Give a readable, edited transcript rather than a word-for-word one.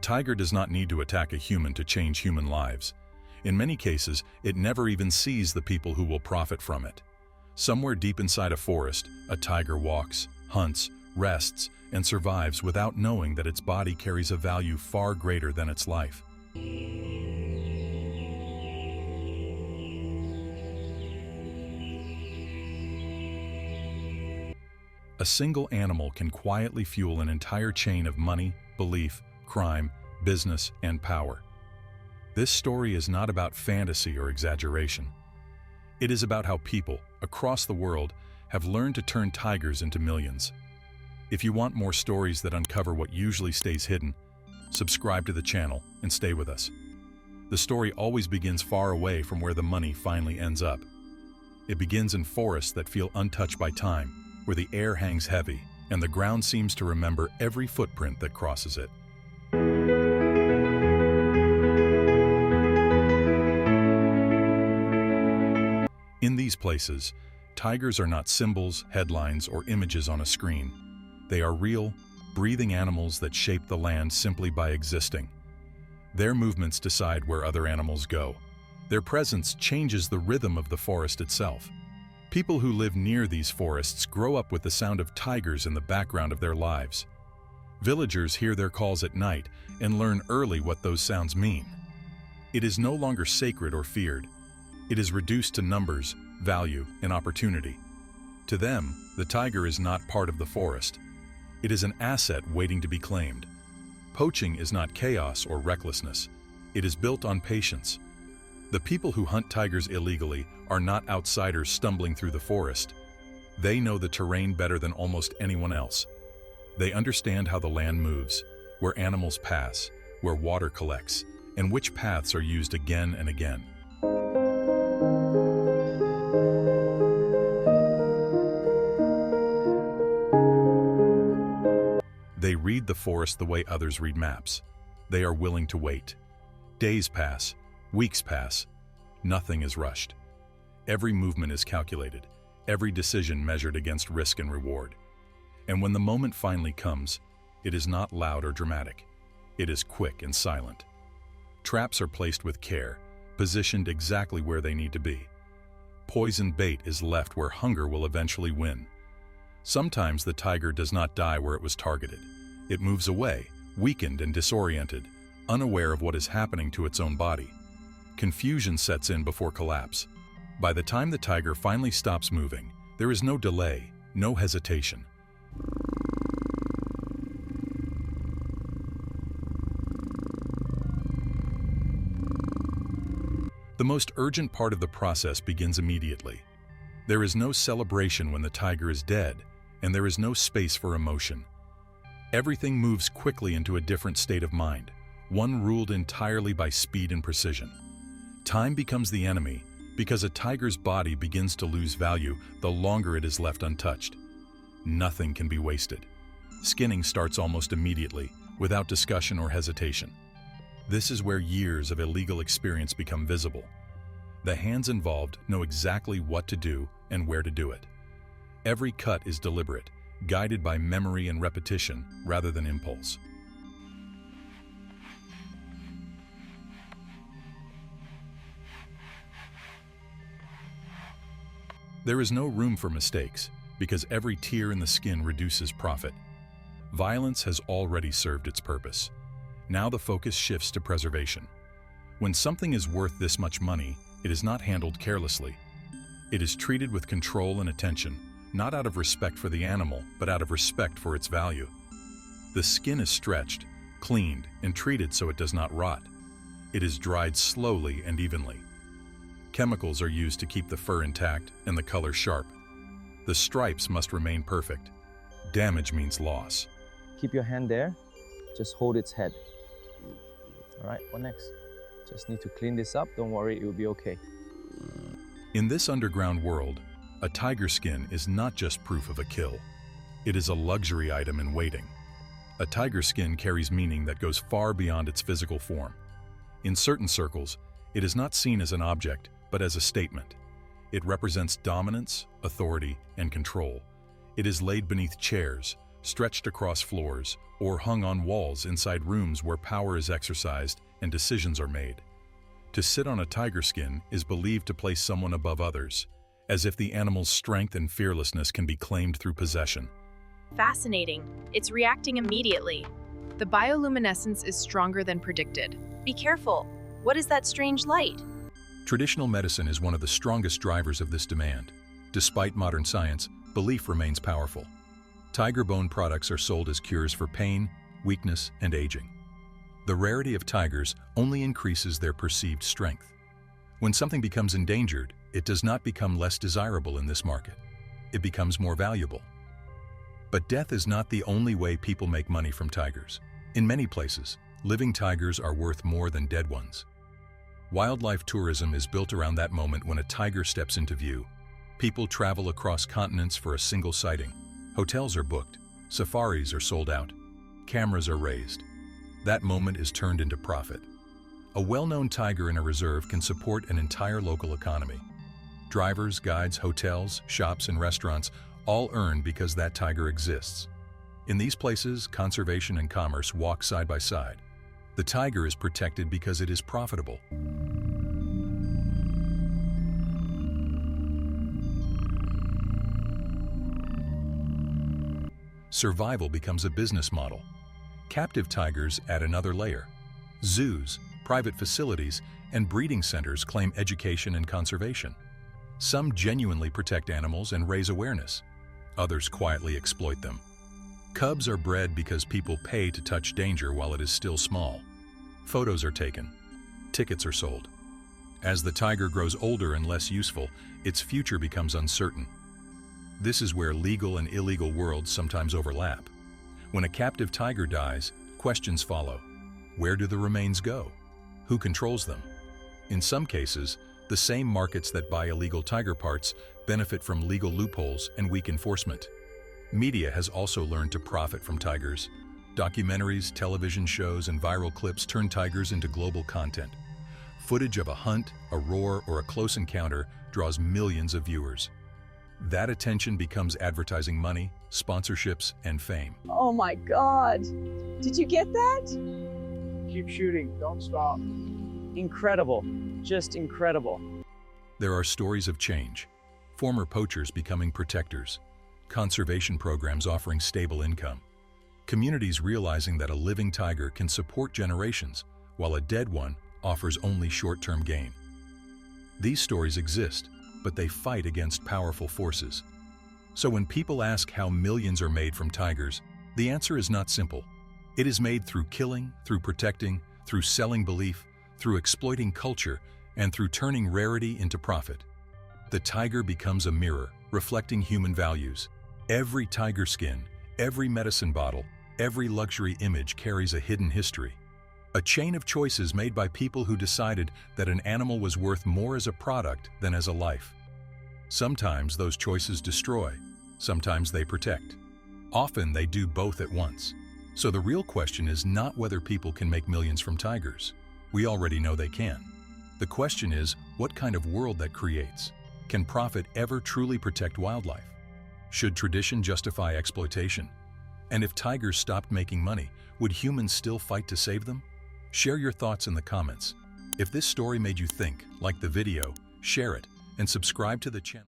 tiger does not need to attack a human to change human lives. In many cases, it never even sees the people who will profit from it. Somewhere deep inside a forest, a tiger walks, hunts, rests, and survives without knowing that its body carries a value far greater than its life. A single animal can quietly fuel an entire chain of money, belief, crime, business, and power. This story is not about fantasy or exaggeration. It is about how people, across the world, have learned to turn tigers into millions. If you want more stories that uncover what usually stays hidden, subscribe to the channel and stay with us. The story always begins far away from where the money finally ends up. It begins in forests that feel untouched by time, where the air hangs heavy and the ground seems to remember every footprint that crosses it. In these places, tigers are not symbols, headlines, or images on a screen. They are real, breathing animals that shape the land simply by existing. Their movements decide where other animals go. Their presence changes the rhythm of the forest itself. People who live near these forests grow up with the sound of tigers in the background of their lives. Villagers hear their calls at night and learn early what those sounds mean. It is no longer sacred or feared. It is reduced to numbers, value, and opportunity. To them, the tiger is not part of the forest. It is an asset waiting to be claimed. Poaching is not chaos or recklessness. It is built on patience. The people who hunt tigers illegally are not outsiders stumbling through the forest. They know the terrain better than almost anyone else. They understand how the land moves, where animals pass, where water collects, and which paths are used again and again. They read the forest the way others read maps. They are willing to wait. Days pass, weeks pass. Nothing is rushed. Every movement is calculated, every decision measured against risk and reward. And when the moment finally comes, it is not loud or dramatic. It is quick and silent. Traps are placed with care, positioned exactly where they need to be. Poisoned bait is left where hunger will eventually win. Sometimes the tiger does not die where it was targeted. It moves away, weakened and disoriented, unaware of what is happening to its own body. Confusion sets in before collapse. By the time the tiger finally stops moving, there is no delay, no hesitation. The most urgent part of the process begins immediately. There is no celebration when the tiger is dead, and there is no space for emotion. Everything moves quickly into a different state of mind, one ruled entirely by speed and precision. Time becomes the enemy, because a tiger's body begins to lose value the longer it is left untouched. Nothing can be wasted. Skinning starts almost immediately, without discussion or hesitation. This is where years of illegal experience become visible. The hands involved know exactly what to do and where to do it. Every cut is deliberate, guided by memory and repetition rather than impulse. There is no room for mistakes, because every tear in the skin reduces profit. Violence has already served its purpose. Now the focus shifts to preservation. When something is worth this much money, it is not handled carelessly. It is treated with control and attention, not out of respect for the animal, but out of respect for its value. The skin is stretched, cleaned, and treated so it does not rot. It is dried slowly and evenly. Chemicals are used to keep the fur intact and the color sharp. The stripes must remain perfect. Damage means loss. Keep your hand there. Just hold its head. All right, what next? Just need to clean this up. Don't worry, it will be okay. In this underground world, a tiger skin is not just proof of a kill. It is a luxury item in waiting. A tiger skin carries meaning that goes far beyond its physical form. In certain circles, it is not seen as an object, but as a statement. It represents dominance, authority, and control. It is laid beneath chairs, stretched across floors, or hung on walls inside rooms where power is exercised and decisions are made. To sit on a tiger skin is believed to place someone above others, as if the animal's strength and fearlessness can be claimed through possession. Fascinating. It's reacting immediately. The bioluminescence is stronger than predicted. Be careful. What is that strange light? Traditional medicine is one of the strongest drivers of this demand. Despite modern science, belief remains powerful. Tiger bone products are sold as cures for pain, weakness, and aging. The rarity of tigers only increases their perceived strength. When something becomes endangered, it does not become less desirable in this market. It becomes more valuable. But death is not the only way people make money from tigers. In many places, living tigers are worth more than dead ones. Wildlife tourism is built around that moment when a tiger steps into view. People travel across continents for a single sighting. Hotels are booked, safaris are sold out, cameras are raised. That moment is turned into profit. A well-known tiger in a reserve can support an entire local economy. Drivers, guides, hotels, shops, and restaurants all earn because that tiger exists. In these places, conservation and commerce walk side by side. The tiger is protected because it is profitable. Survival becomes a business model. Captive tigers add another layer. Zoos, private facilities, and breeding centers claim education and conservation. Some genuinely protect animals and raise awareness. Others quietly exploit them. Cubs are bred because people pay to touch danger while it is still small. Photos are taken. Tickets are sold. As the tiger grows older and less useful, its future becomes uncertain. This is where legal and illegal worlds sometimes overlap. When a captive tiger dies, questions follow. Where do the remains go? Who controls them? In some cases, the same markets that buy illegal tiger parts benefit from legal loopholes and weak enforcement. Media has also learned to profit from tigers. Documentaries, television shows, and viral clips turn tigers into global content. Footage of a hunt, a roar, or a close encounter draws millions of viewers. That attention becomes advertising money, sponsorships, and fame. Oh my God. Did you get that? Keep shooting, don't stop. Incredible, just incredible. There are stories of change. Former poachers becoming protectors. Conservation programs offering stable income. Communities realizing that a living tiger can support generations, while a dead one offers only short-term gain. These stories exist, but they fight against powerful forces. So when people ask how millions are made from tigers, the answer is not simple. It is made through killing, through protecting, through selling belief, through exploiting culture, and through turning rarity into profit. The tiger becomes a mirror, reflecting human values. Every tiger skin, every medicine bottle, every luxury image carries a hidden history. A chain of choices made by people who decided that an animal was worth more as a product than as a life. Sometimes those choices destroy, sometimes they protect. Often they do both at once. So the real question is not whether people can make millions from tigers. We already know they can. The question is what kind of world that creates. Can profit ever truly protect wildlife? Should tradition justify exploitation? And if tigers stopped making money, would humans still fight to save them? Share your thoughts in the comments. If this story made you think, like the video, share it, and subscribe to the channel.